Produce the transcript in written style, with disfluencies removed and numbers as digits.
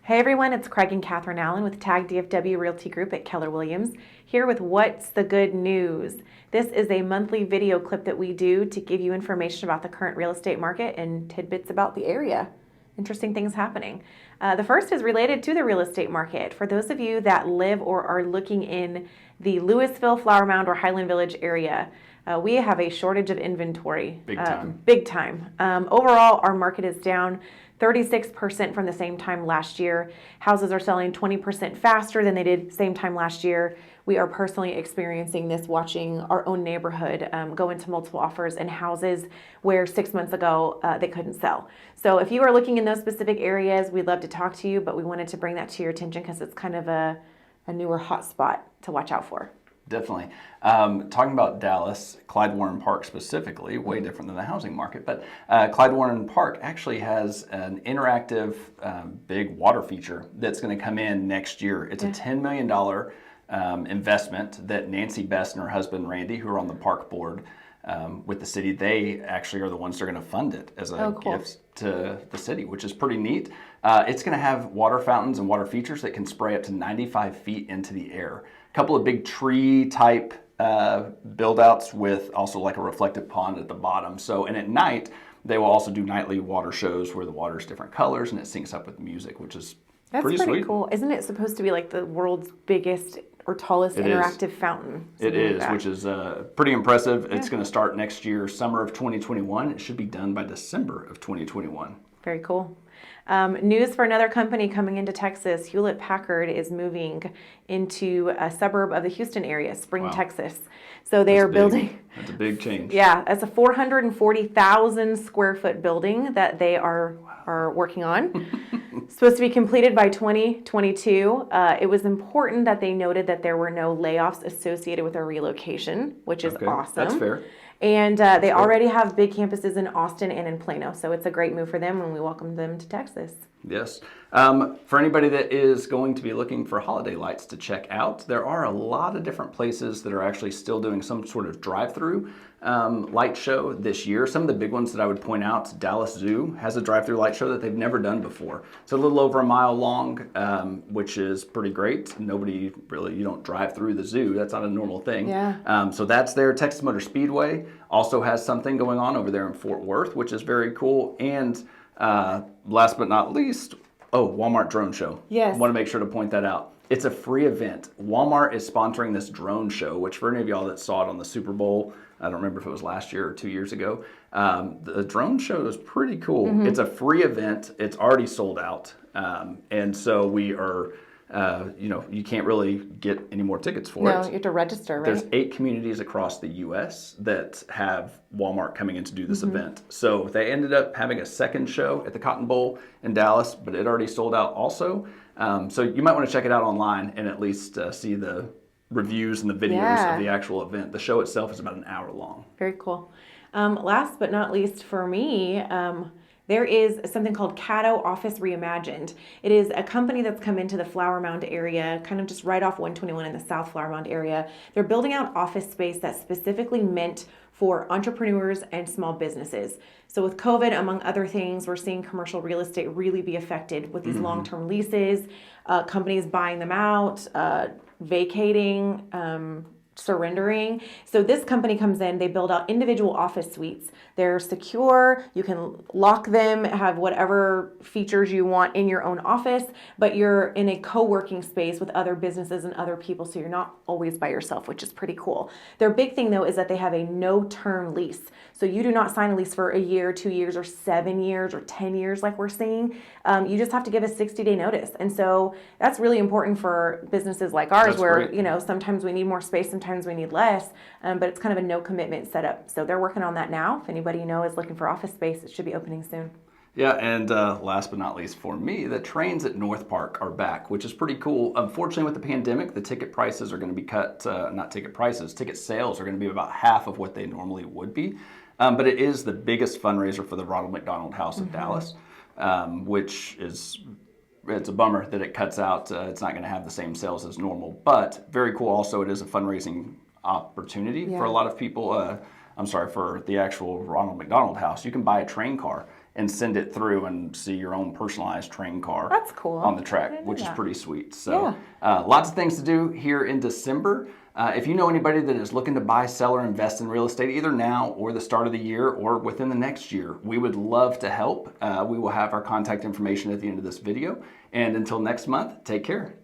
Hey everyone, it's Craig and Catherine Allen with TAG DFW Realty Group at Keller Williams, here with What's the Good News. This is a monthly video clip that we do to give you information about the current real estate market and tidbits about the area. Interesting things happening. The first is related to the real estate market. For those of you that live or are looking in the Louisville, Flower Mound, or Highland Village area, we have a shortage of inventory. Big time. Big time. Overall, our market is down 36% from the same time last year. Houses are selling 20% faster than they did same time last year. We are personally experiencing this watching our own neighborhood go into multiple offers in houses where 6 months ago they couldn't sell. So if you are looking in those specific areas, we'd love to talk to you, but we wanted to bring that to your attention because it's kind of a newer hot spot to watch out for. Definitely. Talking about Dallas, Klyde Warren Park specifically, way different than the housing market, but Klyde Warren Park actually has an interactive big water feature that's going to come in next year. It's a $10 million investment that Nancy Best and her husband Randy, who are on the park board with the city, they actually are the ones that are going to fund it as a gift to the city, which is pretty neat. It's going to have water fountains and water features that can spray up to 95 feet into the air. A couple of big tree type build outs with also like a reflective pond at the bottom. So, and at night, they will also do nightly water shows where the water is different colors and it syncs up with music, which is pretty sweet. Cool. Isn't it supposed to be like the world's biggest or tallest interactive fountain? It is, which is pretty impressive. Yeah. It's going to start next year, summer of 2021. It should be done by December of 2021. Very cool. News for another company coming into Texas. Hewlett Packard is moving into a suburb of the Houston area, Spring, Texas. So they are building. That's a big change. Yeah, it's a 440,000 square foot building that they are working on. Supposed to be completed by 2022. It was important that they noted that there were no layoffs associated with their relocation, which is awesome. That's fair. And they already have big campuses in Austin and in Plano, so it's a great move for them, and we welcome them to Texas. Yes. For anybody that is going to be looking for holiday lights to check out, there are a lot of different places that are actually still doing some sort of drive-through light show this year. Some of the big ones that I would point out, Dallas Zoo has a drive-through light show that they've never done before. It's a little over a mile long, which is pretty great. Nobody really, you don't drive through the zoo. That's not a normal thing. Yeah. So that's there. Texas Motor Speedway also has something going on over there in Fort Worth, which is very cool. And last but not least, Wal-Mart drone show. Yes. I want to make sure to point that out. It's a free event. Walmart is sponsoring this drone show, which for any of y'all that saw it on the Super Bowl, I don't remember if it was last year or 2 years ago, the drone show is pretty cool. Mm-hmm. It's a free event. It's already sold out. And so we are, you can't really get any more tickets for it. No, you have to register, right? There's 8 communities across the U.S. that have Walmart coming in to do this event. So they ended up having a second show at the Cotton Bowl in Dallas, but it already sold out also. So you might want to check it out online and at least see the reviews and the videos of the actual event. The show itself is about an hour long. Very cool. Last but not least for me, there is something called Caddo Office Reimagined. It is a company that's come into the Flower Mound area, kind of just right off 121 in the South Flower Mound area. They're building out office space that's specifically meant for entrepreneurs and small businesses. So with COVID, among other things, we're seeing commercial real estate really be affected with these long-term leases, companies buying them out, vacating, surrendering. So this company comes in, they build out individual office suites. They're secure, you can lock them, have whatever features you want in your own office, but you're in a co-working space with other businesses and other people, so you're not always by yourself, which is pretty cool. Their big thing though is that they have a no-term lease. So you do not sign a lease for a year, 2 years, or 7 years, or 10 years like we're seeing. You just have to give a 60-day notice. And so that's really important for businesses like ours where, sometimes we need more space, sometimes we need less, but it's kind of a no commitment setup. So they're working on that now. If anybody is looking for office space, it should be opening soon. Yeah, and last but not least for me, the trains at NorthPark are back, which is pretty cool. Unfortunately, with the pandemic, the ticket prices are going to be cut, ticket sales are going to be about half of what they normally would be. But it is the biggest fundraiser for the Ronald McDonald House of Dallas, which is, it's a bummer that it cuts out. It's not going to have the same sales as normal, but very cool. Also, it is a fundraising opportunity for a lot of people. For the actual Ronald McDonald House. You can buy a train car and send it through and see your own personalized train car. That's cool. On the I track, didn't know which is that. pretty sweet. So lots of things to do here in December. If you know anybody that is looking to buy, sell, or invest in real estate, either now or the start of the year or within the next year, we would love to help. We will have our contact information at the end of this video. And until next month, take care.